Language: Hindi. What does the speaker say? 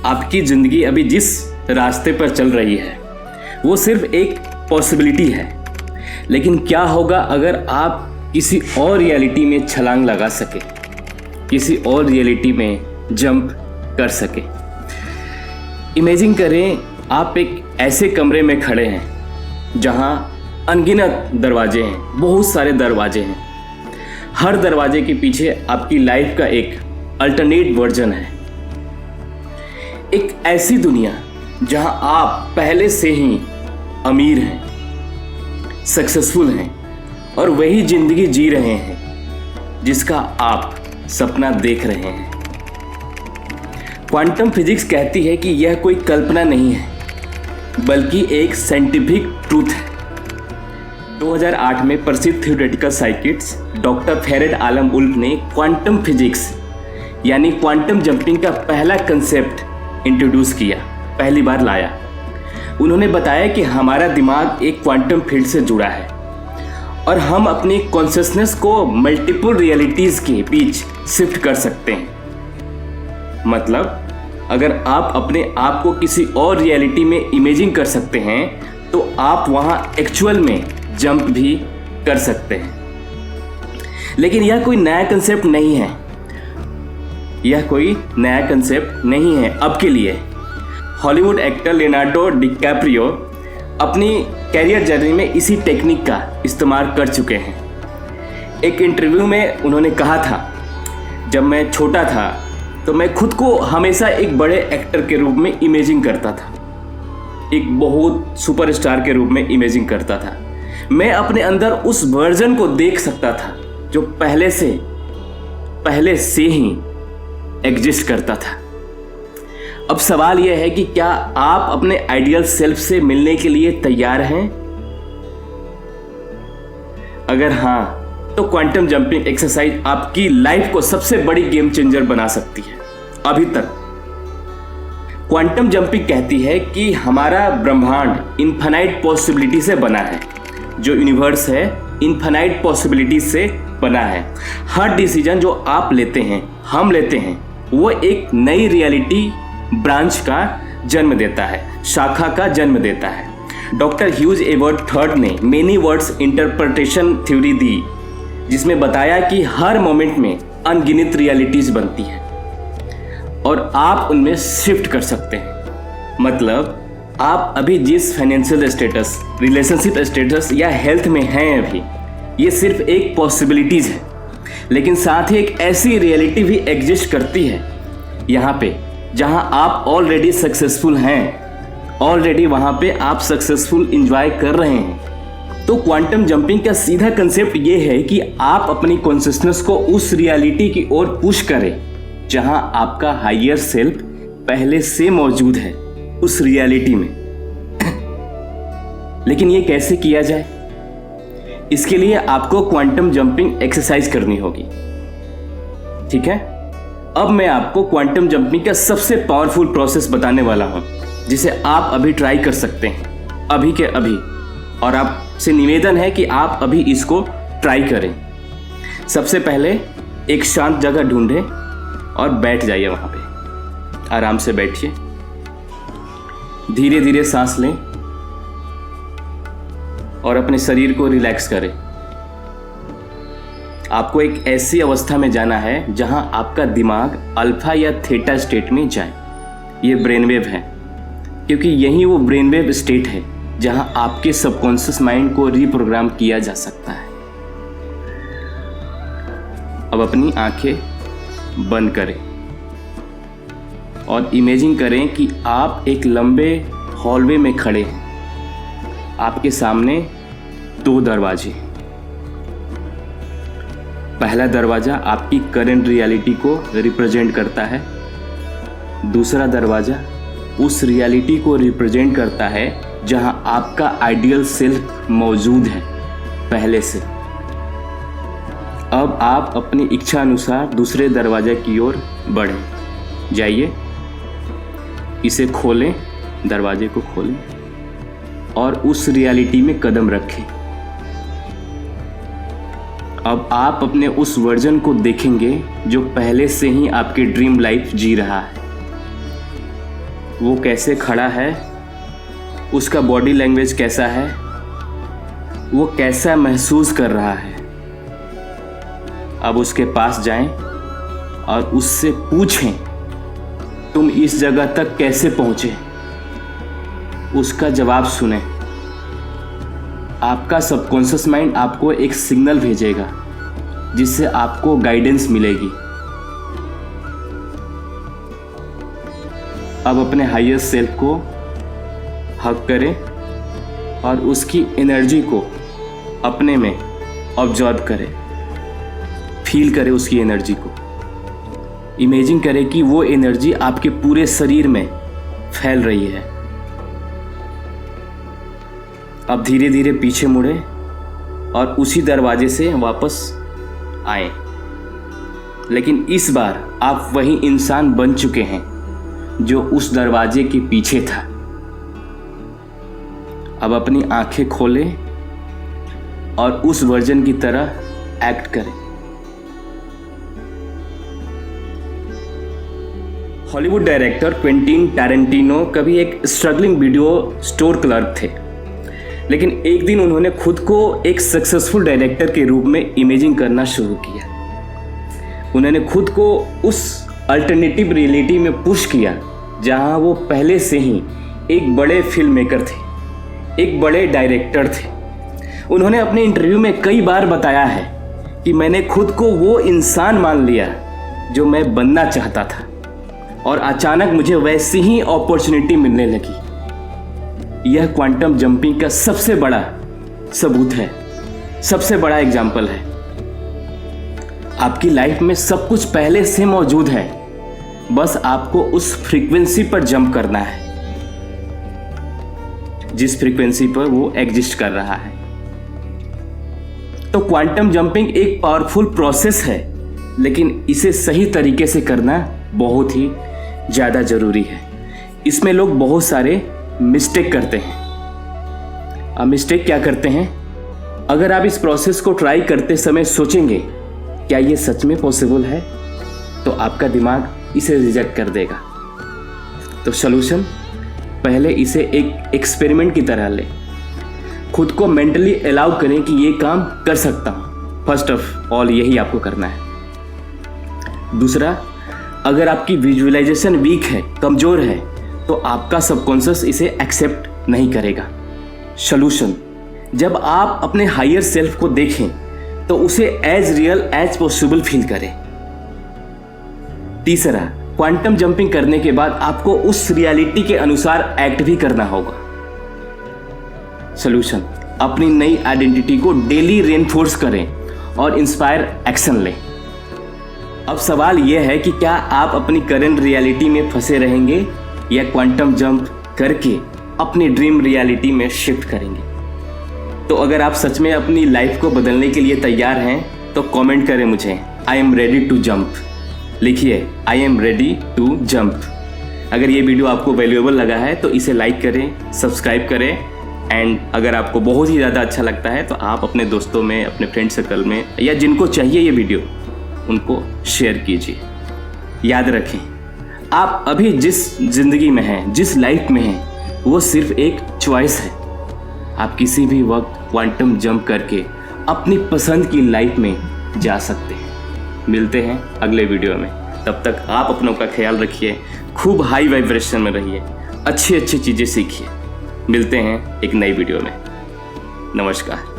आपकी ज़िंदगी अभी जिस रास्ते पर चल रही है वो सिर्फ एक पॉसिबिलिटी है, लेकिन क्या होगा अगर आप किसी और रियलिटी में छलांग लगा सके, किसी और रियलिटी में जंप कर सके। इमेजिन करें आप एक ऐसे कमरे में खड़े हैं जहां अनगिनत दरवाजे हैं, बहुत सारे दरवाजे हैं। हर दरवाजे के पीछे आपकी लाइफ का एक अल्टरनेट वर्जन है। एक ऐसी दुनिया जहां आप पहले से ही अमीर हैं, सक्सेसफुल हैं और वही जिंदगी जी रहे हैं जिसका आप सपना देख रहे हैं। क्वांटम फिजिक्स कहती है कि यह कोई कल्पना नहीं है बल्कि एक साइंटिफिक ट्रूथ है। 2008 में प्रसिद्ध थ्योरेटिकल साइंटिस्ट डॉक्टर फेरेड आलम उल्फ ने क्वांटम फिजिक्स यानी क्वांटम जंपिंग का पहला कंसेप्ट इंट्रोड्यूस किया, पहली बार लाया। उन्होंने बताया कि हमारा दिमाग एक क्वांटम फील्ड से जुड़ा है और हम अपनी कॉन्शियसनेस को मल्टीपल रियलिटीज़ के बीच शिफ्ट कर सकते हैं। मतलब अगर आप अपने आप को किसी और रियलिटी में इमेजिन कर सकते हैं तो आप वहाँ एक्चुअल में जंप भी कर सकते हैं। लेकिन यह कोई नया कंसेप्ट नहीं है, यह कोई नया कंसेप्ट नहीं है अब के लिए। हॉलीवुड एक्टर लियोनार्डो डिकैप्रियो अपनी कैरियर जर्नी में इसी टेक्निक का इस्तेमाल कर चुके हैं। एक इंटरव्यू में उन्होंने कहा था, जब मैं छोटा था तो मैं खुद को हमेशा एक बड़े एक्टर के रूप में इमेजिन करता था, एक बहुत सुपरस्टार के रूप में इमेजिन करता था। मैं अपने अंदर उस वर्जन को देख सकता था जो पहले से ही एग्जिस्ट करता था। अब सवाल यह है कि क्या आप अपने आइडियल सेल्फ से मिलने के लिए तैयार हैं? अगर हाँ, तो क्वांटम जंपिंग एक्सरसाइज आपकी लाइफ को सबसे बड़ी गेम चेंजर बना सकती है। अभी तक क्वांटम जंपिंग कहती है कि हमारा ब्रह्मांड इनफाइनाइट पॉसिबिलिटी से बना है, जो यूनिवर्स है इनफाइनाइट पॉसिबिलिटी से बना है। हर डिसीजन जो आप लेते हैं, हम लेते हैं, वो एक नई रियलिटी ब्रांच का जन्म देता है, शाखा का जन्म देता है। डॉक्टर ह्यूज एवर्ट थर्ड ने मेनी वर्ड्स इंटरप्रिटेशन थ्योरी दी, जिसमें बताया कि हर मोमेंट में अनगिनत रियलिटीज बनती है और आप उनमें शिफ्ट कर सकते हैं। मतलब आप अभी जिस फाइनेंशियल स्टेटस, रिलेशनशिप स्टेटस या हेल्थ में हैं अभी, ये सिर्फ एक पॉसिबिलिटीज है, लेकिन साथ ही एक ऐसी रियलिटी भी एग्जिस्ट करती है यहाँ पे जहाँ आप ऑलरेडी सक्सेसफुल हैं, ऑलरेडी वहाँ पे आप सक्सेसफुल इंजॉय कर रहे हैं। तो क्वांटम जंपिंग का सीधा कंसेप्ट ये है कि आप अपनी कॉन्शियसनेस को उस रियलिटी की ओर पुश करें जहाँ आपका हायर सेल्फ पहले से मौजूद है उस रियलिटी में। लेकिन ये कैसे किया जाए? इसके लिए आपको क्वांटम जंपिंग एक्सरसाइज करनी होगी, ठीक है? अब मैं आपको क्वांटम जंपिंग का सबसे पावरफुल प्रोसेस बताने वाला हूं, जिसे आप अभी ट्राई कर सकते हैं, अभी के अभी। और आपसे निवेदन है कि आप अभी इसको ट्राई करें। सबसे पहले एक शांत जगह ढूंढें और बैठ जाइए वहां पे। आराम से बैठिए, धीरे धीरे सांस लें और अपने शरीर को रिलैक्स करें। आपको एक ऐसी अवस्था में जाना है जहां आपका दिमाग अल्फा या थीटा स्टेट में जाए। ये ब्रेनवेव है, क्योंकि यही वो ब्रेनवेव स्टेट है जहां आपके सबकॉन्शियस माइंड को रीप्रोग्राम किया जा सकता है। अब अपनी आंखें बंद करें और इमेजिन करें कि आप एक लंबे हॉलवे में खड़े हैं। आपके सामने 2 दरवाजे। पहला दरवाजा आपकी करंट रियलिटी को रिप्रेजेंट करता है, दूसरा दरवाजा उस रियलिटी को रिप्रेजेंट करता है जहां आपका आइडियल सेल्फ मौजूद है पहले से। अब आप अपनी इच्छा अनुसार दूसरे दरवाजे की ओर बढ़ें। जाइए, इसे खोलें, दरवाजे को खोलें और उस रियलिटी में कदम रखें। अब आप अपने उस वर्जन को देखेंगे जो पहले से ही आपकी ड्रीम लाइफ जी रहा है। वो कैसे खड़ा है, उसका बॉडी लैंग्वेज कैसा है, वो कैसा महसूस कर रहा है। अब उसके पास जाएं और उससे पूछें, तुम इस जगह तक कैसे पहुंचे। उसका जवाब सुने। आपका सबकॉन्शियस माइंड आपको एक सिग्नल भेजेगा जिससे आपको गाइडेंस मिलेगी। अब अपने हायर सेल्फ को हग करें और उसकी एनर्जी को अपने में ऑब्जर्व करें, फील करें उसकी एनर्जी को। इमेजिन करें कि वो एनर्जी आपके पूरे शरीर में फैल रही है। अब धीरे धीरे पीछे मुड़े और उसी दरवाजे से वापस आए, लेकिन इस बार आप वही इंसान बन चुके हैं जो उस दरवाजे के पीछे था। अब अपनी आंखें खोलें और उस वर्जन की तरह एक्ट करें। हॉलीवुड डायरेक्टर क्वेंटिन टैरेंटिनो कभी एक स्ट्रगलिंग वीडियो स्टोर क्लर्क थे, लेकिन एक दिन उन्होंने खुद को एक सक्सेसफुल डायरेक्टर के रूप में इमेजिन करना शुरू किया। उन्होंने खुद को उस अल्टरनेटिव रियलिटी में पुश किया जहां वो पहले से ही एक बड़े फिल्म मेकर थे, एक बड़े डायरेक्टर थे। उन्होंने अपने इंटरव्यू में कई बार बताया है कि मैंने खुद को वो इंसान मान लिया जो मैं बनना चाहता था और अचानक मुझे वैसी ही अपॉर्चुनिटी मिलने लगी। यह क्वांटम जंपिंग का सबसे बड़ा सबूत है, सबसे बड़ा एग्जाम्पल है। आपकी लाइफ में सब कुछ पहले से मौजूद है, बस आपको उस फ्रीक्वेंसी पर जंप करना है जिस फ्रीक्वेंसी पर वो एग्जिस्ट कर रहा है। तो क्वांटम जंपिंग एक पावरफुल प्रोसेस है, लेकिन इसे सही तरीके से करना बहुत ही ज़्यादा ज़रूरी है। इसमें लोग बहुत सारे मिस्टेक करते हैं। अब मिस्टेक क्या करते हैं? अगर आप इस प्रोसेस को ट्राई करते समय सोचेंगे क्या ये सच में पॉसिबल है, तो आपका दिमाग इसे रिजेक्ट कर देगा। तो सॉल्यूशन, पहले इसे एक एक्सपेरिमेंट की तरह लें। खुद को मेंटली अलाउ करें कि ये काम कर सकता हूँ। फर्स्ट ऑफ ऑल यही आपको करना है। दूसरा, अगर आपकी विजुअलाइजेशन वीक है, कमज़ोर है, तो आपका सबकॉन्शियस इसे एक्सेप्ट नहीं करेगा। सॉल्यूशन, जब आप अपने हायर सेल्फ को देखें तो उसे as real as possible feel करें। तीसरा, क्वांटम जंपिंग करने के बाद आपको उस रियलिटी के अनुसार एक्ट भी करना होगा। सॉल्यूशन, अपनी नई आइडेंटिटी को डेली रेनफोर्स करें और इंस्पायर एक्शन लें। अब सवाल यह है कि क्या आप अपनी करंट रियलिटी में फंसे रहेंगे या क्वांटम जंप करके अपनी ड्रीम रियलिटी में शिफ्ट करेंगे। तो अगर आप सच में अपनी लाइफ को बदलने के लिए तैयार हैं तो कमेंट करें मुझे, I am ready to jump. लिखिए, I am ready to jump. अगर ये वीडियो आपको वैल्यूएबल लगा है तो इसे लाइक करें, सब्सक्राइब करें, एंड अगर आपको बहुत ही ज़्यादा अच्छा लगता है तो आप अपने दोस्तों में, अपने फ्रेंड सर्कल में, या जिनको चाहिए ये वीडियो उनको शेयर कीजिए। याद रखें, आप अभी जिस ज़िंदगी में हैं, जिस लाइफ में हैं, वो सिर्फ एक चॉइस है। आप किसी भी वक्त क्वांटम जंप करके अपनी पसंद की लाइफ में जा सकते हैं। मिलते हैं अगले वीडियो में। तब तक आप अपनों का ख्याल रखिए, खूब हाई वाइब्रेशन में रहिए, अच्छी अच्छी चीज़ें सीखिए। मिलते हैं एक नई वीडियो में। नमस्कार।